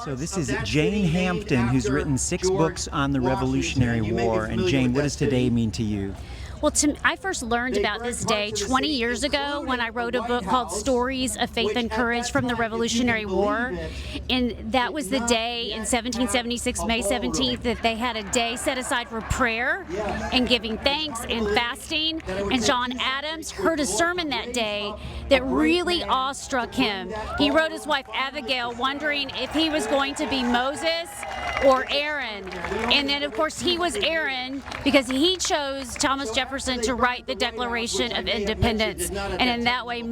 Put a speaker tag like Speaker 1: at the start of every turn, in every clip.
Speaker 1: So this is Jane Hampton, who's written 6 books on the Revolutionary War. And Jane, what does today mean to you?
Speaker 2: Well, I first learned about this day 20 years ago when I wrote a book called Stories of Faith and Courage from the Revolutionary War. And that was the day in 1776, May 17th, that they had a day set aside for prayer and giving thanks and fasting. And John Adams heard a sermon that day that really awestruck him. He wrote his wife Abigail wondering if he was going to be Moses or Aaron. And then, of course, he was Aaron because he chose Thomas Jefferson to write the Declaration of Independence. And in that way,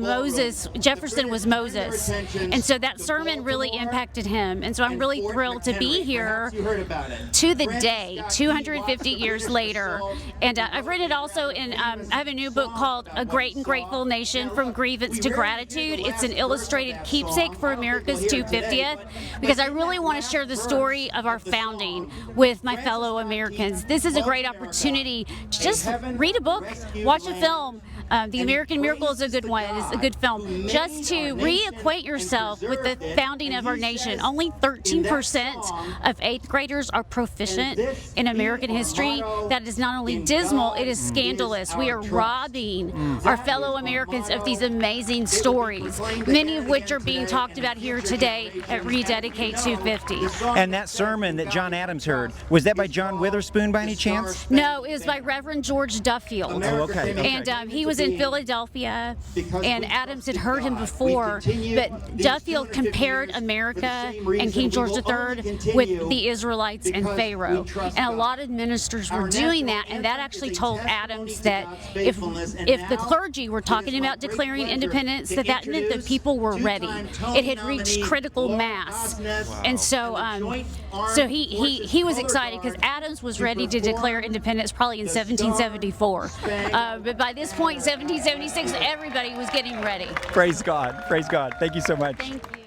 Speaker 2: Jefferson was Moses. And so that sermon really impacted him. And so I'm really thrilled to be here to the day, 250 years later. And I've written it also in, I have a new book called A Great and Grateful Nation, From Grievance to Gratitude. It's an illustrated keepsake for America's 250th, because I really want to share the story of our founding with my fellow Americans. This is a great opportunity to just read a book, watch a film. The American Miracle is a good one. It's a good film. Just to reacquaint yourself with the founding of our nation. Only 13% of 8th graders are proficient in American history. That is not only dismal, it is scandalous. We are robbing our fellow Americans of these amazing stories, many of which are being talked about here today at Rededicate 250.
Speaker 1: And that sermon that John Adams heard, was that by John Witherspoon by any chance?
Speaker 2: No, it was by Reverend George Duffield.
Speaker 1: Oh, okay.
Speaker 2: And he was in Philadelphia, and Adams had heard him before, but Duffield compared America and King George III with the Israelites and Pharaoh. And a lot of ministers were doing that, and that actually told Adams that if the clergy were talking about declaring independence, that meant that people were ready. It had reached critical mass. And so he was excited because Adams was ready to declare independence probably in 1774. But by this point, 1776, everybody was getting ready.
Speaker 1: Praise God. Praise God. Thank you so much.
Speaker 2: Thank you.